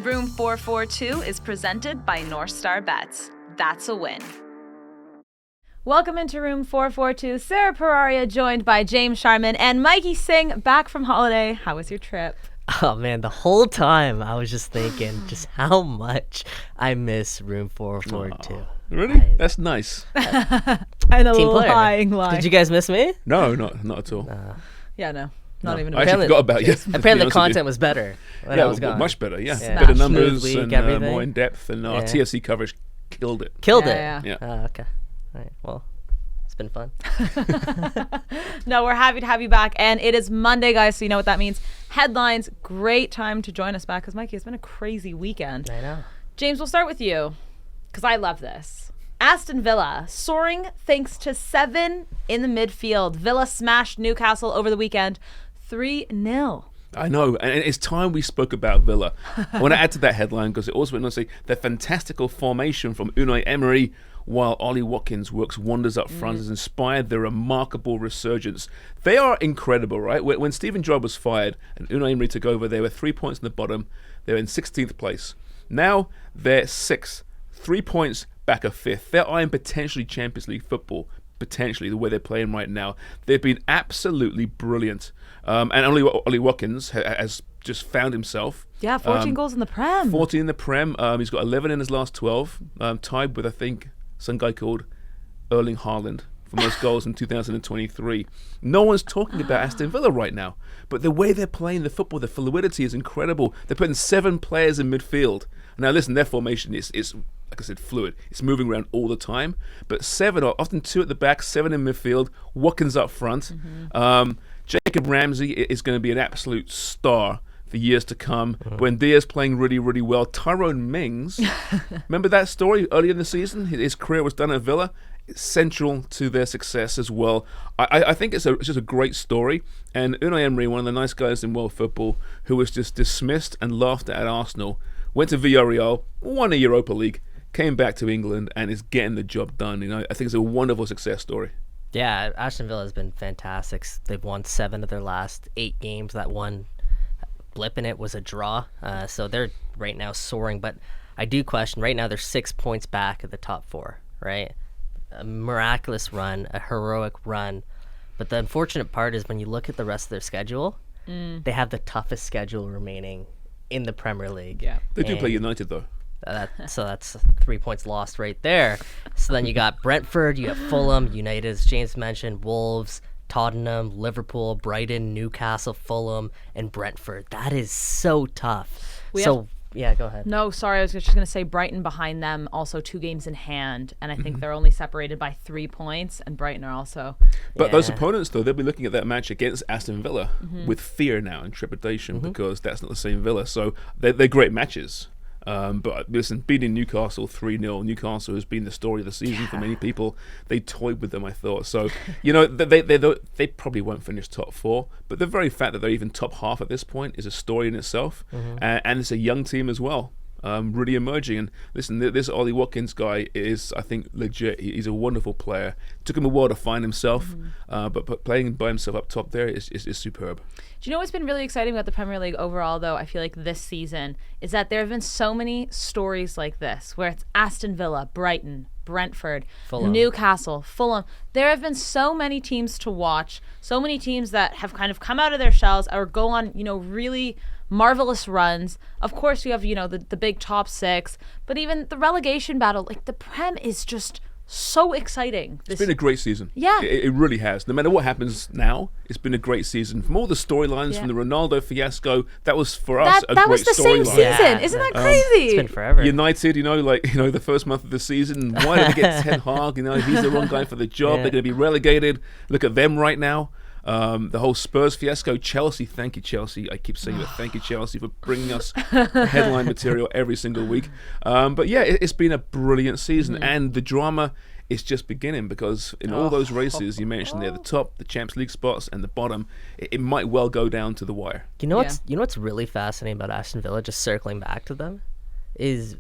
Room 442 is presented by North Star Bets. That's a win. Welcome into Room 442. Sarah Pararia joined by James Sharman and Mikey Singh back from holiday. How was your trip? Oh man, the whole time I was just thinking just how much I miss Room 442. Oh, really? That's nice. And a Team player. lying lie. Did you guys miss me? No, not at all. Yeah, no. Not even I actually forgot about you. Apparently the content was better when I was gone. Much better, yeah. Yeah. Better Smash. numbers Smooth and week, everything. more in depth, and our TFC coverage killed it. Killed Yeah, it. yeah. Yeah. Okay. All right. Well, it's been fun. No, we're happy to have you back. And it is Monday, guys, so you know what that means. Headlines, great time to join us back because, Mikey, it's been a crazy weekend. I know. James, we'll start with you because I love this. Aston Villa soaring thanks to 7 in the midfield. Villa smashed Newcastle over the weekend 3-0. I know, and it's time we spoke about Villa. I want to add to that headline because it also went on to say the fantastical formation from Unai Emery, while Ollie Watkins works wonders up front, has inspired their remarkable resurgence. They are incredible, right? When Stephen Gerrard was fired and Unai Emery took over, they were 3 points in the bottom. They were in 16th place. Now they're 6th, 3 points back of 5th. They're eyeing potentially Champions League football. Potentially, the way they're playing right now. They've been absolutely brilliant. And Ollie Watkins has just found himself. Yeah, 14 goals in the Prem. 14 in the Prem. He's got 11 in his last 12. Tied with, I think, some guy called Erling Haaland for most goals in 2023. No one's talking about Aston Villa right now. But the way they're playing the football, the fluidity is incredible. They're putting 7 players in midfield. Now, listen, their formation is like I said, fluid. It's moving around all the time. But 7, or often 2 at the back, 7 in midfield, Watkins up front. Jacob Ramsey is going to be an absolute star for years to come. Buendia's playing really, really well. Tyrone Mings, remember that story earlier in the season? His career was done at Villa. It's central to their success as well. I think it's just a great story. And Unai Emery, one of the nice guys in world football, who was just dismissed and laughed at Arsenal, went to Villarreal, won a Europa League, came back to England and is getting the job done. You know, I think it's a wonderful success story. Yeah, Aston Villa has been fantastic. They've won 7 of their last 8 games. That one blip in it was a draw. So they're right now soaring. But I do question, right now they're 6 points back at the top 4, right? A miraculous run, a heroic run. But the unfortunate part is when you look at the rest of their schedule, they have the toughest schedule remaining in the Premier League. Yeah. They do play United, though. So that's 3 points lost right there. So then you got Brentford, you have Fulham, United, as James mentioned, Wolves, Tottenham, Liverpool, Brighton, Newcastle, Fulham, and Brentford. That is so tough. Yeah, go ahead. No, sorry, I was just going to say Brighton behind them, also 2 games in hand, and I think they're only separated by 3 points, and Brighton are also... But those opponents, though, they'll be looking at that match against Aston Villa with fear now and trepidation because that's not the same Villa. So they're great matches. But listen, beating Newcastle 3-0, Newcastle has been the story of the season for many people. They toyed with them, I thought. So, you know, they probably won't finish top 4, but the very fact that they're even top half at this point is a story in itself. And it's a young team as well. Really emerging. And listen, this Ollie Watkins guy is, I think, legit. He's a wonderful player. Took him a while to find himself, but playing by himself up top there is superb. Do you know what's been really exciting about the Premier League overall, though, I feel like this season, is that there have been so many stories like this, where it's Aston Villa, Brighton, Brentford, Fulham. Newcastle, Fulham. There have been so many teams to watch, so many teams that have kind of come out of their shells or go on, you know, really marvelous runs. Of course, you have, you know, the big top 6, but even the relegation battle, like the Prem is just so exciting. It's been a great season. Yeah. It really has. No matter what happens now, it's been a great season. From all the storylines, from the Ronaldo fiasco, that was for us a great storyline. That was the same season. Yeah. Isn't that crazy? It's been forever. United, the first month of the season, why did they get Ten Hag? He's the wrong guy for the job. They're going to be relegated. Look at them right now. The whole Spurs fiasco, Chelsea, thank you, Chelsea. I keep saying that. Thank you, Chelsea, for bringing us headline material every single week. But yeah, it's been a brilliant season, and the drama is just beginning because in all those races you mentioned there, the top, the Champions League spots, and the bottom, it might well go down to the wire. You know what's really fascinating about Aston Villa, just circling back to them, is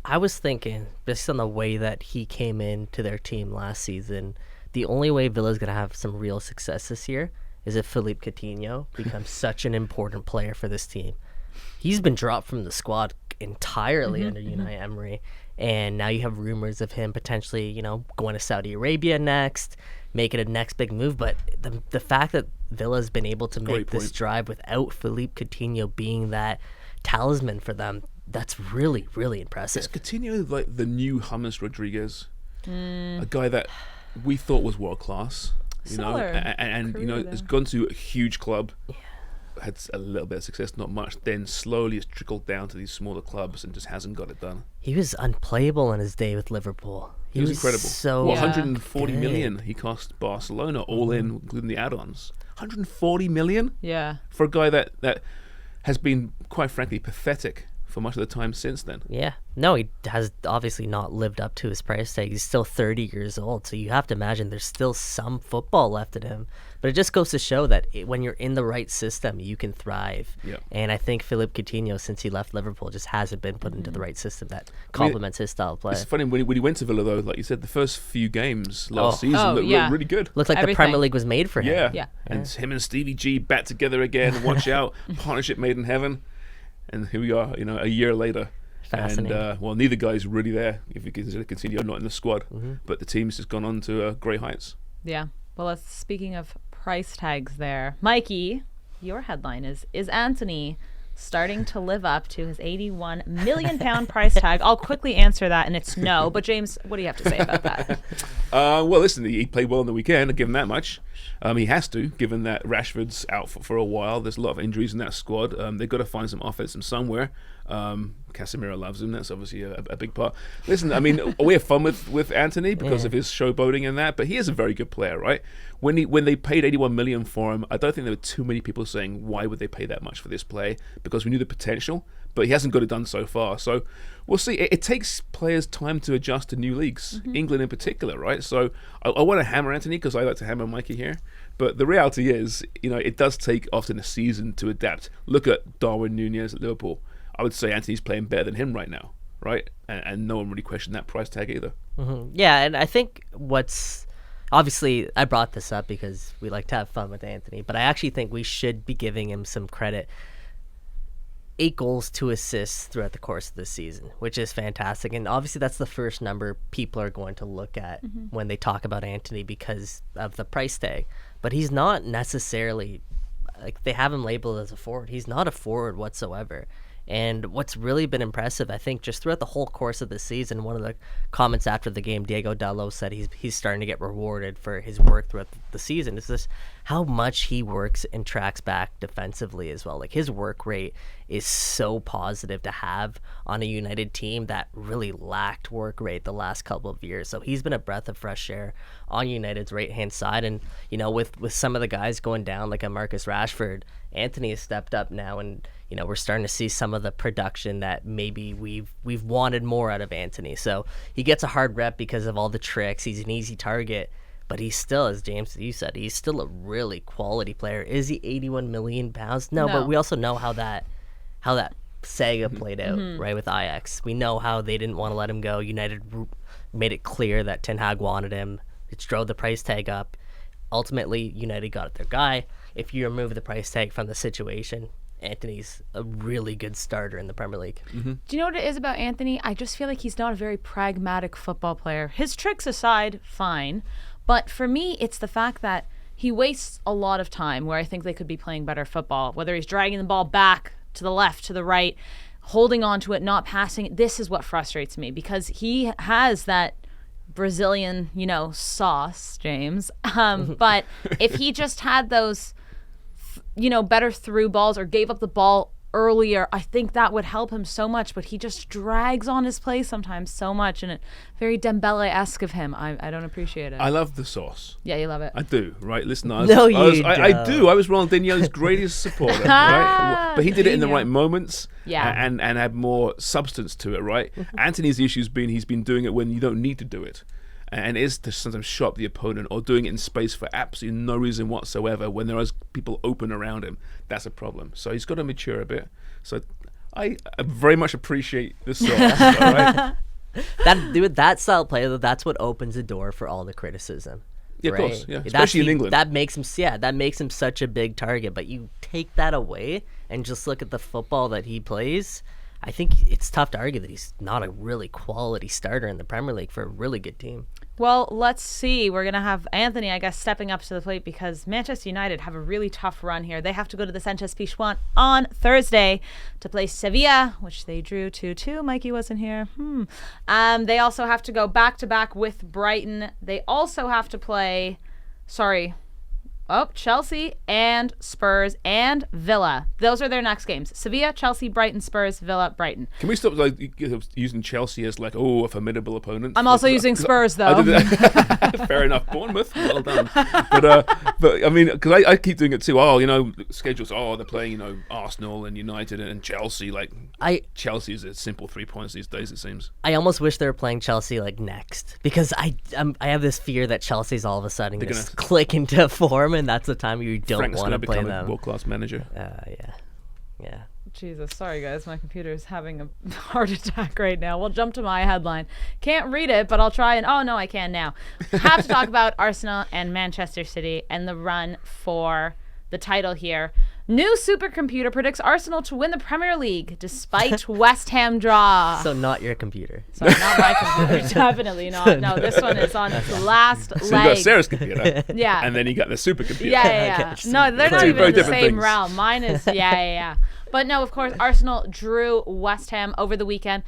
I was thinking, based on the way that he came into their team last season, the only way Villa's going to have some real success this year is if Philippe Coutinho becomes such an important player for this team. He's been dropped from the squad entirely under Unai Emery. And now you have rumors of him potentially, going to Saudi Arabia next, making a next big move. But the fact that Villa's been able to make this drive without Philippe Coutinho being that talisman for them, that's really, really impressive. Is Coutinho like the new James Rodriguez? A guy that we thought was world class, and has gone to a huge club. Yeah. Had a little bit of success, not much, then slowly has trickled down to these smaller clubs and just hasn't got it done. He was unplayable in his day with Liverpool. He was incredible. So 140 million he cost Barcelona, all in, including the add-ons. 140 million? Yeah. For a guy that has been, quite frankly, pathetic for much of the time since then. Yeah. No, he has obviously not lived up to his price tag. He's still 30 years old, so you have to imagine there's still some football left in him. But it just goes to show that when you're in the right system, you can thrive. Yeah. And I think Philippe Coutinho, since he left Liverpool, just hasn't been put into the right system that complements his style of play. It's funny, when he went to Villa, though, like you said, the first few games last season looked really good. Looked like the Premier League was made for him. Yeah. And him and Stevie G back together again. Watch out. Partnership made in heaven. And here we are, a year later. Fascinating. And, neither guy's really there, if you consider Coutinho not in the squad. But the team's just gone on to great heights. Yeah. Well, speaking of price tags there, Mikey, your headline is Antony starting to live up to his £81 million price tag? I'll quickly answer that, and it's no. But James, what do you have to say about that? Well, listen, he played well on the weekend. I give him that much. He has to, given that Rashford's out for a while. There's a lot of injuries in that squad. They've got to find some offense from somewhere. Casemiro loves him. That's obviously a big part. Listen, I mean, we have fun with Antony because of his showboating and that, but he is a very good player, right? When they paid 81 million for him, I don't think there were too many people saying, why would they pay that much for this play? Because we knew the potential, but he hasn't got it done so far. So we'll see. It takes players time to adjust to new leagues, England in particular, right? So I want to hammer Antony because I like to hammer Mikey here. But the reality is, it does take often a season to adapt. Look at Darwin Núñez at Liverpool. I would say Antony's playing better than him right now, right? And no one really questioned that price tag either. Yeah, and I think obviously I brought this up because we like to have fun with Antony, but I actually think we should be giving him some credit. 8 goals, 2 assists throughout the course of the season, which is fantastic. And obviously that's the first number people are going to look at when they talk about Antony because of the price tag. But he's not necessarily, they have him labeled as a forward. He's not a forward whatsoever. And what's really been impressive, I think, just throughout the whole course of the season, one of the comments after the game, Diego Dallo said he's starting to get rewarded for his work throughout the season. Is this how much he works and tracks back defensively as well? Like, his work rate is so positive to have on a United team that really lacked work rate the last couple of years. So he's been a breath of fresh air on United's right-hand side. And, with some of the guys going down, like a Marcus Rashford, Antony has stepped up now, and we're starting to see some of the production that maybe we've wanted more out of Antony. So he gets a hard rep because of all the tricks. He's an easy target, but he's still, as James, you said, he's still a really quality player. Is he 81 million pounds? No, but we also know how that saga played out, right, with Ajax. We know how they didn't want to let him go. United made it clear that Ten Hag wanted him. It drove the price tag up. Ultimately, United got their guy. If you remove the price tag from the situation, Antony's a really good starter in the Premier League. Do you know what it is about Antony? I just feel like he's not a very pragmatic football player. His tricks aside, fine. But for me, it's the fact that he wastes a lot of time where I think they could be playing better football, whether he's dragging the ball back to the left, to the right, holding on to it, not passing. This is what frustrates me because he has that Brazilian, sauce, James. But if he just had those, better through balls or gave up the ball earlier, I think that would help him so much. But he just drags on his play sometimes so much, and it very Dembele-esque of him. I don't appreciate it. I love the sauce. Yeah, you love it. I do, right? Listen, you don't. I do. I was Ronaldinho's greatest supporter, right? But he did it in the right moments, and had more substance to it, right? Antony's issue's been he's been doing it when you don't need to do it. And is to sometimes shop the opponent or doing it in space for absolutely no reason whatsoever when there are people open around him. That's a problem. So he's got to mature a bit. So I very much appreciate the sauce. All right? That style of play, that's what opens the door for all the criticism. Yeah, right? Of course. Yeah, especially in England. That makes him such a big target. But you take that away and just look at the football that he plays. I think it's tough to argue that he's not a really quality starter in the Premier League for a really good team. Well, let's see. We're going to have Antony, I guess, stepping up to the plate because Manchester United have a really tough run here. They have to go to the Sanchez Pizjuan on Thursday to play Sevilla, which they drew 2-2. Mikey wasn't here. They also have to go back-to-back with Brighton. They also have to play, Chelsea and Spurs and Villa. Those are their next games. Sevilla, Chelsea, Brighton, Spurs, Villa, Brighton. Can we stop using Chelsea as like, a formidable opponent? I'm also using Spurs, though. Fair enough. Bournemouth, well done. But I mean, because I keep doing it too. Schedules. They're playing, Arsenal and United and Chelsea. Chelsea is a simple 3 points these days, it seems. I almost wish they were playing Chelsea next because I have this fear that Chelsea's all of a sudden going to click into form. And that's the time you don't want to play them. Become a world-class manager. Yeah. Jesus, sorry guys, my computer is having a heart attack right now. We'll jump to my headline. Can't read it, but I'll try and I can now. Have to talk about Arsenal and Manchester City and the run for the title here. New supercomputer predicts Arsenal to win the Premier League despite West Ham draw. So not your computer. Sorry, not my computer. Definitely not. No, this one is on its last leg. So you got Sarah's computer. Yeah. And then you got the supercomputer. Yeah. No, they're not even in the same realm. Mine is, yeah. But no, of course, Arsenal drew West Ham over the weekend.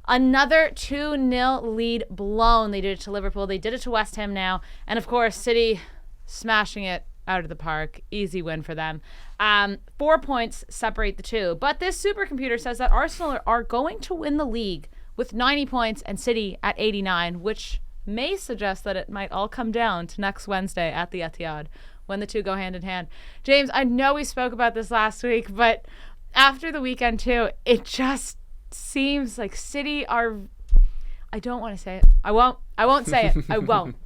Another 2-0 lead blown. They did it to Liverpool. They did it to West Ham now. And of course, City smashing it out of the park. Easy win for them. 4 points separate the two. But this supercomputer says that Arsenal are going to win the league with 90 points and City at 89, which may suggest that it might all come down to next Wednesday at the Etihad when the two go hand in hand. James, I know we spoke about this last week, but after the weekend too, it just seems like City are... I don't want to say it. I won't say it. I won't.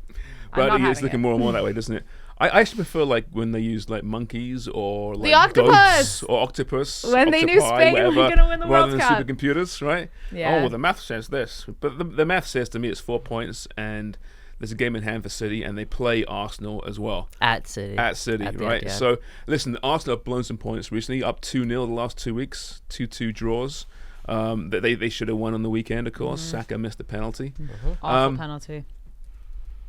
But it's looking more and more that way, doesn't it? I actually prefer when they use monkeys or the octopus goats or octopus. When they knew Spain were going to win the World Cup. Rather than supercomputers, right? Yeah. Oh, well, the math says this. But the math says to me it's 4 points and there's a game in hand for City and they play Arsenal as well. At City, right? So, listen, Arsenal have blown some points recently, up 2-0 the last 2 weeks, 2-2 draws. They should have won on the weekend, of course. Saka missed the penalty. Awful penalty.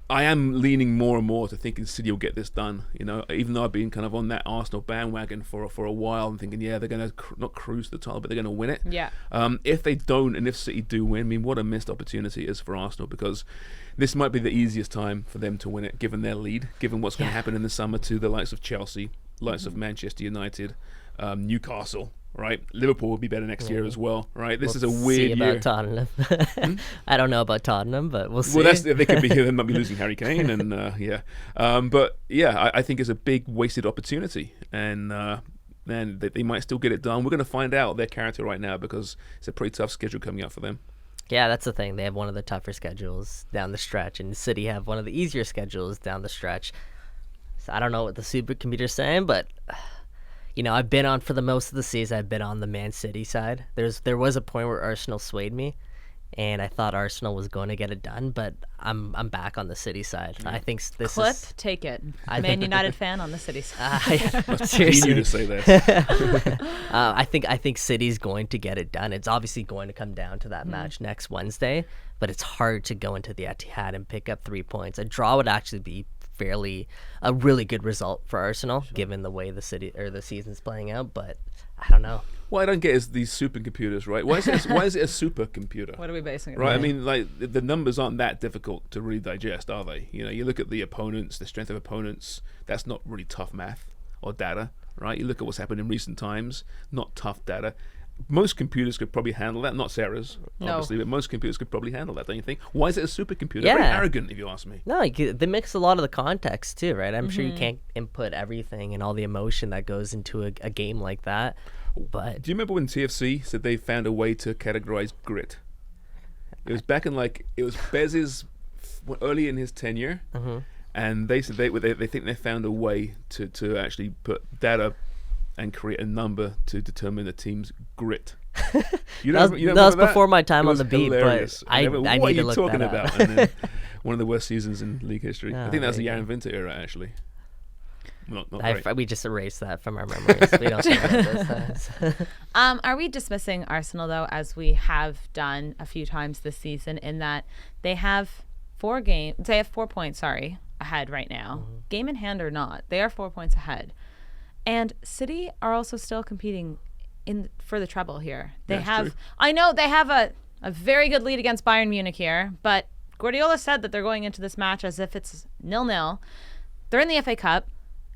I am leaning more and more to thinking City will get this done. Even though I've been kind of on that Arsenal bandwagon for a while and thinking, they're going to not cruise the title, but they're going to win it. Yeah. If they don't, and if City do win, what a missed opportunity it is for Arsenal, because this might be the easiest time for them to win it, given their lead, given what's going to happen in the summer to the likes of Chelsea, likes of Manchester United, Newcastle. Right, Liverpool will be better next year as well. Right, this is a weird year. Tottenham. I don't know about Tottenham, but we'll see. Well, they could be here. They might be losing Harry Kane, and I think it's a big wasted opportunity, and they might still get it done. We're going to find out their character right now because it's a pretty tough schedule coming up for them. Yeah, that's the thing. They have one of the tougher schedules down the stretch, and City have one of the easier schedules down the stretch. So I don't know what the supercomputer's saying, but. I've been on for the most of the season. I've been on the Man City side. There was a point where Arsenal swayed me, and I thought Arsenal was going to get it done, but I'm back on the City side. I think this is take it. Man United fan on the City side. Seriously, you to say that. I think City's going to get it done. It's obviously going to come down to that match next Wednesday, but it's hard to go into the Etihad and pick up 3 points. A draw would actually be a really good result for Arsenal, given the way the season's playing out. But I don't know. What I don't get is these supercomputers, right? Why is it a supercomputer? What are we basing it on? Right, I mean, the numbers aren't that difficult to really digest, are they? You look at the opponents, the strength of opponents. That's not really tough math or data, right? You look at what's happened in recent times, not tough data. Most computers could probably handle that. Not Sarah's, obviously, but most computers could probably handle that, don't you think? Why is it a supercomputer? Very arrogant, if you ask me. No, they mix a lot of the context, too, right? I'm sure you can't input everything and all the emotion that goes into a game like that. But do you remember when TFC said they found a way to categorize grit? It was back in it was Bez's early in his tenure, and they said they think they found a way to actually put data and create a number to determine a team's grit. That was before my time on the beat, hilarious. But I need to look that up. What are you talking about? And then one of the worst seasons in league history. I think that was the Yaron Winter era, actually. Not great. We just erased that from our memories. We don't think about those times. Are we dismissing Arsenal, though, as we have done a few times this season, in that they have 4 points, ahead right now. Mm-hmm. Game in hand or not, they are 4 points ahead. And City are also still competing for the treble here. True. I know they have a very good lead against Bayern Munich here, but Guardiola said that they're going into this match as if it's 0-0. They're in the FA Cup,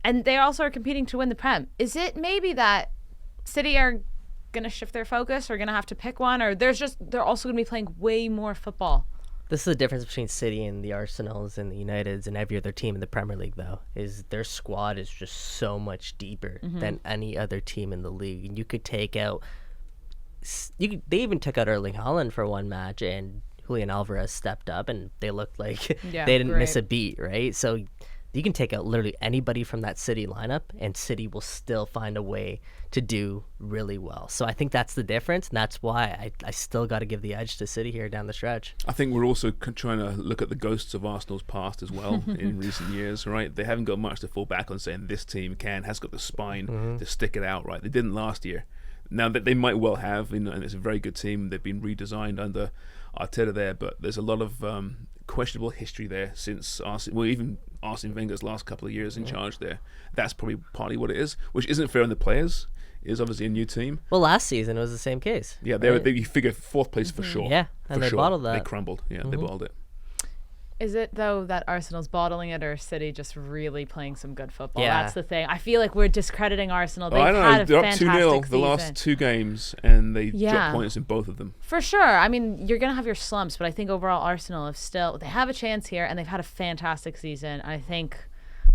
and they also are competing to win the Prem. Is it maybe that City are going to shift their focus, or going to have to pick one, or they're also going to be playing way more football? This is the difference between City and the Arsenals and the Uniteds and every other team in the Premier League, though, is their squad is just so much deeper than any other team in the league. And you could take out... they even took out Erling Haaland for one match, and Julian Alvarez stepped up, and they looked like they didn't miss a beat, right? So you can take out literally anybody from that City lineup, and City will still find a way to do really well. So I think that's the difference, and that's why I still got to give the edge to City here down the stretch. I think we're also trying to look at the ghosts of Arsenal's past as well in recent years, right? They haven't got much to fall back on, saying this team has got the spine to stick it out, right? They didn't last year. Now that they might well have, and it's a very good team. They've been redesigned under Arteta there, but there's a lot of questionable history there since even Arsene Wenger's last couple of years in charge there. That's probably partly what it is, which isn't fair on the players. It is obviously a new team. Well, last season it was the same case. Yeah, you figure 4th place for sure. Yeah, and they bottled that. They crumbled. Yeah, they bottled it. Is it, though, that Arsenal's bottling it, or City just really playing some good football? Yeah. That's the thing. I feel like we're discrediting Arsenal. They've I don't had know. a They're up fantastic 2-0 season. the last 2 games, and they Yeah. dropped points in both of them. For sure. I mean, you're going to have your slumps, but I think overall Arsenal they have a chance here, and they've had a fantastic season. I think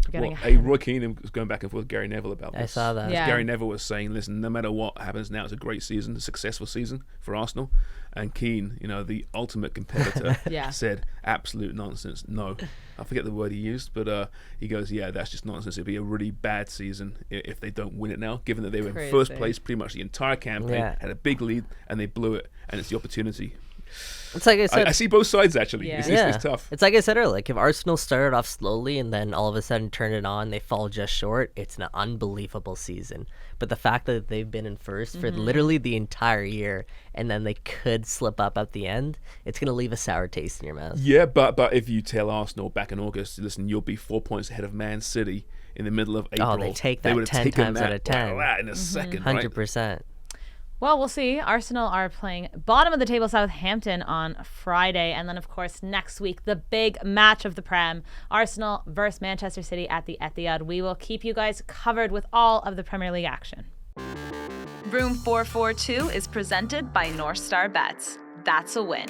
we're getting ahead. Roy Keane was going back and forth with Gary Neville about this. I saw that. Yeah. Gary Neville was saying, listen, no matter what happens now, it's a great season, a successful season for Arsenal. And Keane, the ultimate competitor, said, absolute nonsense. No. I forget the word he used, but he goes, yeah, that's just nonsense. It'll be a really bad season if they don't win it now, given that they were in first place pretty much the entire campaign, had a big lead, and they blew it, and it's the opportunity. It's like I said. I see both sides, actually. Yeah. It's tough. It's like I said earlier, like if Arsenal started off slowly and then all of a sudden turned it on, they fall just short, it's an unbelievable season. But the fact that they've been in first for literally the entire year, and then they could slip up at the end, it's going to leave a sour taste in your mouth. Yeah, but if you tell Arsenal back in August, listen, you'll be 4 points ahead of Man City in the middle of April. Oh, they take that would've 10 taken times out of 10. In a second, right? 100%. Well, we'll see. Arsenal are playing bottom of the table Southampton on Friday. And then, of course, next week, the big match of the Prem, Arsenal versus Manchester City at the Etihad. We will keep you guys covered with all of the Premier League action. Room 442 is presented by North Star Bets. That's a win.